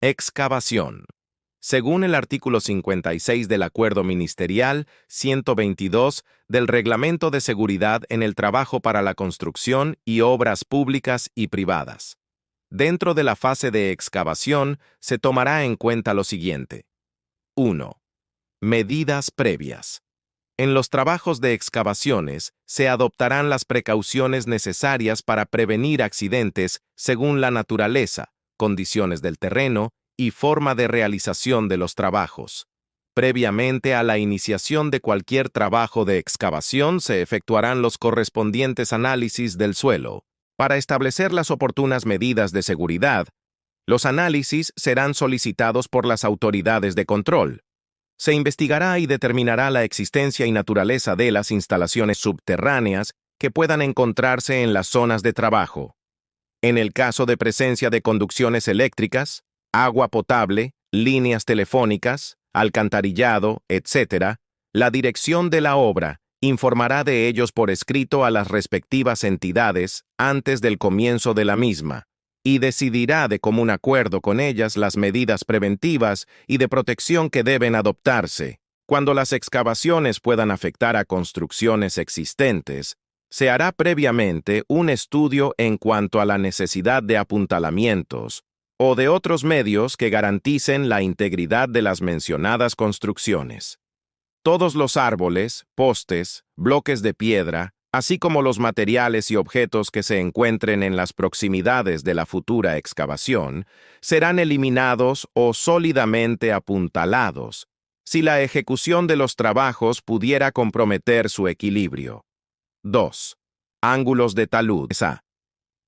Excavación. Según el artículo 56 del Acuerdo Ministerial 122 del Reglamento de Seguridad en el Trabajo para la Construcción y Obras Públicas y Privadas. Dentro de la fase de excavación se tomará en cuenta lo siguiente. 1. Medidas previas. En los trabajos de excavaciones se adoptarán las precauciones necesarias para prevenir accidentes según la naturaleza, condiciones del terreno y forma de realización de los trabajos. Previamente a la iniciación de cualquier trabajo de excavación se efectuarán los correspondientes análisis del suelo. Para establecer las oportunas medidas de seguridad, los análisis serán solicitados por las autoridades de control. Se investigará y determinará la existencia y naturaleza de las instalaciones subterráneas que puedan encontrarse en las zonas de trabajo. En el caso de presencia de conducciones eléctricas, agua potable, líneas telefónicas, alcantarillado, etc., la dirección de la obra informará de ellos por escrito a las respectivas entidades antes del comienzo de la misma y decidirá de común acuerdo con ellas las medidas preventivas y de protección que deben adoptarse. Cuando las excavaciones puedan afectar a construcciones existentes, se hará previamente un estudio en cuanto a la necesidad de apuntalamientos o de otros medios que garanticen la integridad de las mencionadas construcciones. Todos los árboles, postes, bloques de piedra, así como los materiales y objetos que se encuentren en las proximidades de la futura excavación, serán eliminados o sólidamente apuntalados, si la ejecución de los trabajos pudiera comprometer su equilibrio. 2. Ángulos de talud.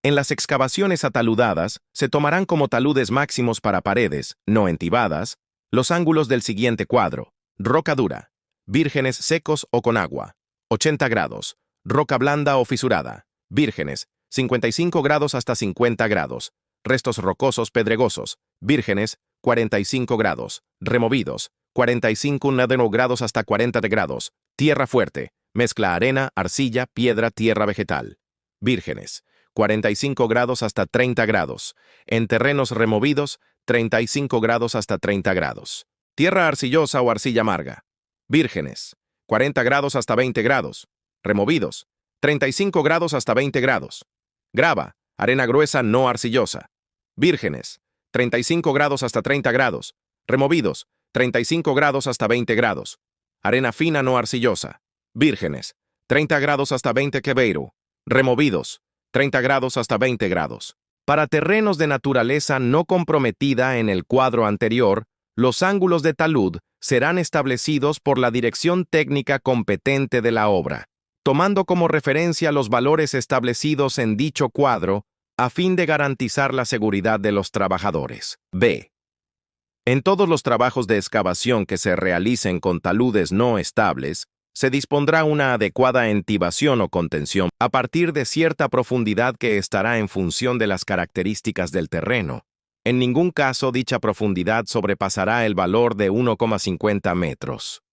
En las excavaciones ataludadas, se tomarán como taludes máximos para paredes, no entibadas, los ángulos del siguiente cuadro: roca dura, vírgenes secos o con agua, 80 grados, roca blanda o fisurada, vírgenes, 55 grados hasta 50 grados, restos rocosos pedregosos, vírgenes, 45 grados, removidos, 45 grados hasta 40 grados, tierra fuerte, mezcla arena, arcilla, piedra, tierra vegetal, vírgenes, 45 grados hasta 30 grados, en terrenos removidos, 35 grados hasta 30 grados, tierra arcillosa o arcilla amarga, vírgenes, 40 grados hasta 20 grados, removidos, 35 grados hasta 20 grados, grava, arena gruesa no arcillosa, vírgenes, 35 grados hasta 30 grados, removidos, 35 grados hasta 20 grados, arena fina no arcillosa, vírgenes, 30 grados hasta 20 queveiro, removidos, 30 grados hasta 20 grados. Para terrenos de naturaleza no comprometida en el cuadro anterior, los ángulos de talud serán establecidos por la dirección técnica competente de la obra, tomando como referencia los valores establecidos en dicho cuadro a fin de garantizar la seguridad de los trabajadores. B. En todos los trabajos de excavación que se realicen con taludes no estables, se dispondrá una adecuada entibación o contención a partir de cierta profundidad que estará en función de las características del terreno. En ningún caso dicha profundidad sobrepasará el valor de 1,50 metros.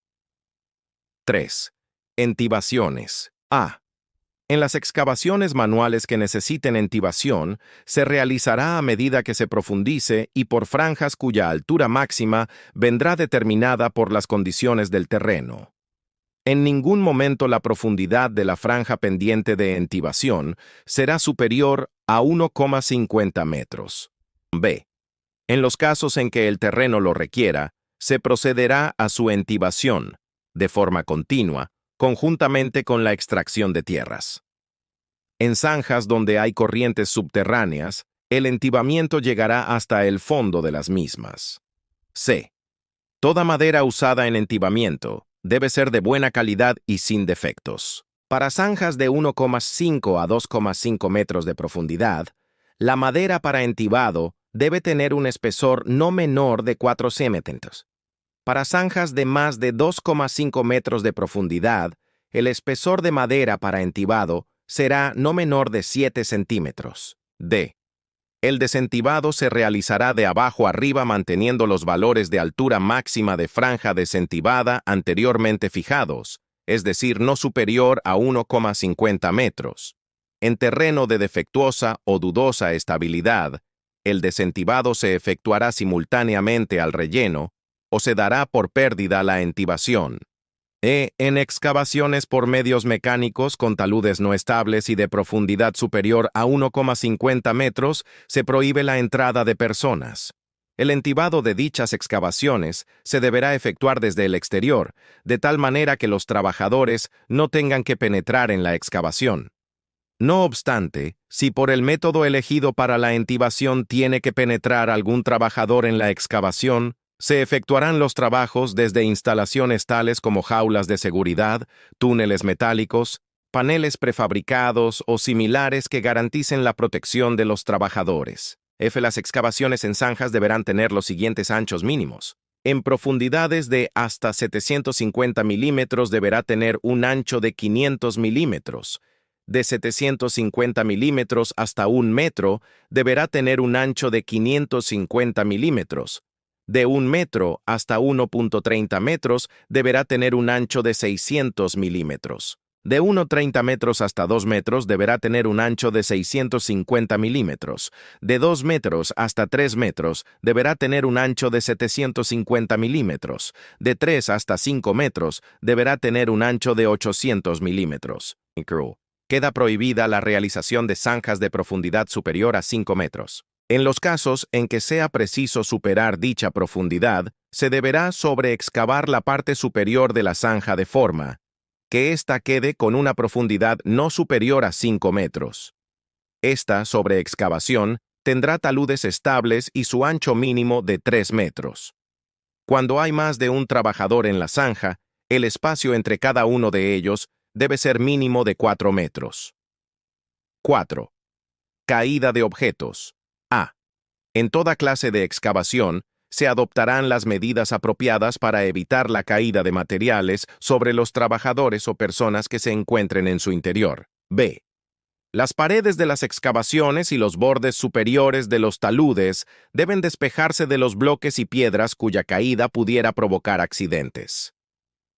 3. Entibaciones. A. En las excavaciones manuales que necesiten entibación, se realizará a medida que se profundice y por franjas cuya altura máxima vendrá determinada por las condiciones del terreno. En ningún momento la profundidad de la franja pendiente de entibación será superior a 1,50 metros. B. En los casos en que el terreno lo requiera, se procederá a su entibación, de forma continua, conjuntamente con la extracción de tierras. En zanjas donde hay corrientes subterráneas, el entibamiento llegará hasta el fondo de las mismas. C. Toda madera usada en entibamiento debe ser de buena calidad y sin defectos. Para zanjas de 1,5 a 2,5 metros de profundidad, la madera para entibado debe tener un espesor no menor de 4 centímetros. Para zanjas de más de 2,5 metros de profundidad, el espesor de madera para entibado será no menor de 7 centímetros. D. El desentibado se realizará de abajo arriba manteniendo los valores de altura máxima de franja desentibada anteriormente fijados, es decir, no superior a 1,50 metros. En terreno de defectuosa o dudosa estabilidad, El desentivado se efectuará simultáneamente al relleno o se dará por pérdida la entibación. En excavaciones por medios mecánicos con taludes no estables y de profundidad superior a 1,50 metros, se prohíbe la entrada de personas. El entibado de dichas excavaciones se deberá efectuar desde el exterior, de tal manera que los trabajadores no tengan que penetrar en la excavación. No obstante, si por el método elegido para la entibación tiene que penetrar algún trabajador en la excavación, se efectuarán los trabajos desde instalaciones tales como jaulas de seguridad, túneles metálicos, paneles prefabricados o similares que garanticen la protección de los trabajadores. Las excavaciones en zanjas deberán tener los siguientes anchos mínimos. En profundidades de hasta 750 milímetros deberá tener un ancho de 500 milímetros. De 750 milímetros hasta 1 metro deberá tener un ancho de 550 milímetros. De 1 metro hasta 1,30 metros deberá tener un ancho de 600 milímetros. De 1,30 metros hasta 2 metros deberá tener un ancho de 650 milímetros. De 2 metros hasta 3 metros deberá tener un ancho de 750 milímetros. De 3 hasta 5 metros deberá tener un ancho de 800 milímetros. Queda prohibida la realización de zanjas de profundidad superior a 5 metros. En los casos en que sea preciso superar dicha profundidad, se deberá sobreexcavar la parte superior de la zanja de forma que ésta quede con una profundidad no superior a 5 metros. Esta sobreexcavación tendrá taludes estables y su ancho mínimo de 3 metros. Cuando hay más de un trabajador en la zanja, el espacio entre cada uno de ellos debe ser mínimo de 4 metros. 4. Caída de objetos. A. En toda clase de excavación, se adoptarán las medidas apropiadas para evitar la caída de materiales sobre los trabajadores o personas que se encuentren en su interior. B. Las paredes de las excavaciones y los bordes superiores de los taludes deben despejarse de los bloques y piedras cuya caída pudiera provocar accidentes.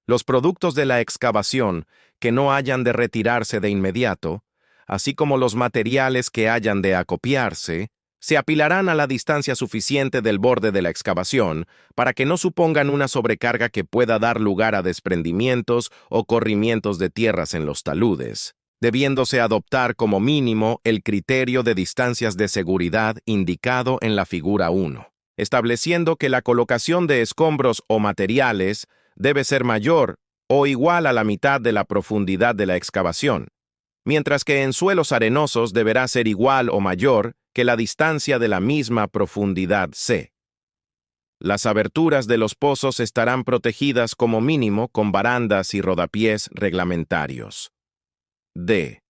Los productos de la excavación que no hayan de retirarse de inmediato, así como los materiales que hayan de acopiarse, se apilarán a la distancia suficiente del borde de la excavación para que no supongan una sobrecarga que pueda dar lugar a desprendimientos o corrimientos de tierras en los taludes, debiéndose adoptar como mínimo el criterio de distancias de seguridad indicado en la figura 1, estableciendo que la colocación de escombros o materiales debe ser mayor o igual a la mitad de la profundidad de la excavación, mientras que en suelos arenosos deberá ser igual o mayor que la distancia de la misma profundidad C. Las aberturas de los pozos estarán protegidas como mínimo con barandas y rodapiés reglamentarios. D.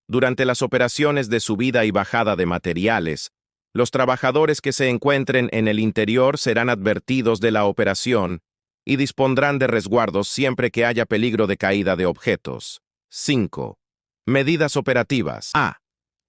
Durante las operaciones de subida y bajada de materiales, los trabajadores que se encuentren en el interior serán advertidos de la operación y dispondrán de resguardos siempre que haya peligro de caída de objetos. 5. Medidas operativas. A.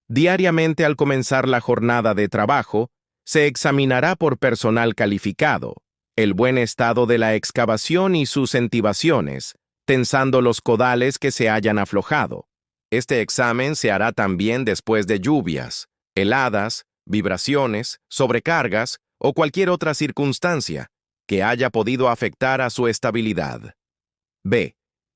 Diariamente al comenzar la jornada de trabajo, se examinará por personal calificado el buen estado de la excavación y sus entibaciones, tensando los codales que se hayan aflojado. Este examen se hará también después de lluvias, heladas, vibraciones, sobrecargas o cualquier otra circunstancia que haya podido afectar a su estabilidad. B.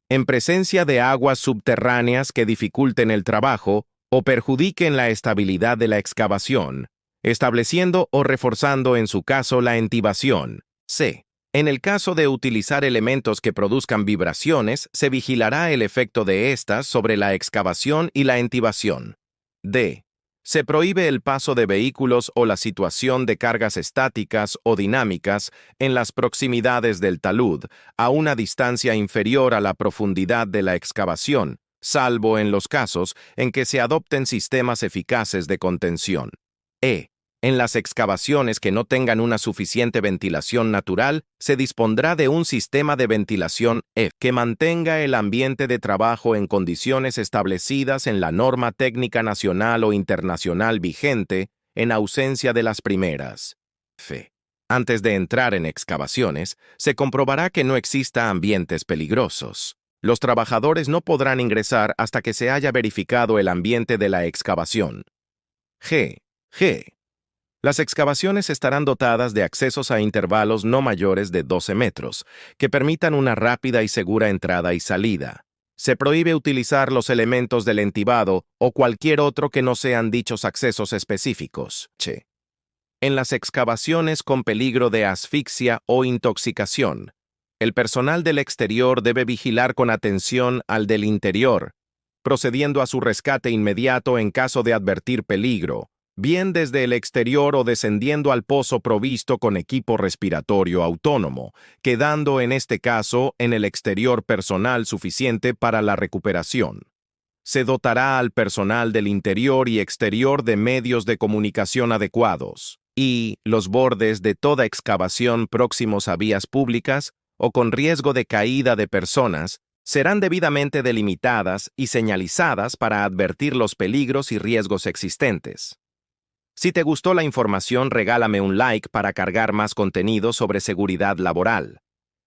En presencia de aguas subterráneas que dificulten el trabajo o perjudiquen la estabilidad de la excavación, estableciendo o reforzando en su caso la entibación. C. En el caso de utilizar elementos que produzcan vibraciones, se vigilará el efecto de estas sobre la excavación y la entibación. D. Se prohíbe el paso de vehículos o la situación de cargas estáticas o dinámicas en las proximidades del talud a una distancia inferior a la profundidad de la excavación, salvo en los casos en que se adopten sistemas eficaces de contención. E. En las excavaciones que no tengan una suficiente ventilación natural, se dispondrá de un sistema de ventilación que mantenga el ambiente de trabajo en condiciones establecidas en la norma técnica nacional o internacional vigente, en ausencia de las primeras. F. Antes de entrar en excavaciones, se comprobará que no exista ambientes peligrosos. Los trabajadores no podrán ingresar hasta que se haya verificado el ambiente de la excavación. G. Las excavaciones estarán dotadas de accesos a intervalos no mayores de 12 metros, que permitan una rápida y segura entrada y salida. Se prohíbe utilizar los elementos del entibado o cualquier otro que no sean dichos accesos específicos. En las excavaciones con peligro de asfixia o intoxicación, el personal del exterior debe vigilar con atención al del interior, procediendo a su rescate inmediato en caso de advertir peligro, bien desde el exterior o descendiendo al pozo provisto con equipo respiratorio autónomo, quedando en este caso en el exterior personal suficiente para la recuperación. Se dotará al personal del interior y exterior de medios de comunicación adecuados, y los bordes de toda excavación próximos a vías públicas o con riesgo de caída de personas serán debidamente delimitadas y señalizadas para advertir los peligros y riesgos existentes. Si te gustó la información, regálame un like para cargar más contenido sobre seguridad laboral.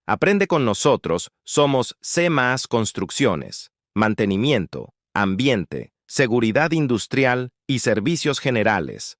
Aprende con nosotros, somos C+ Construcciones, Mantenimiento, Ambiente, Seguridad Industrial y Servicios Generales.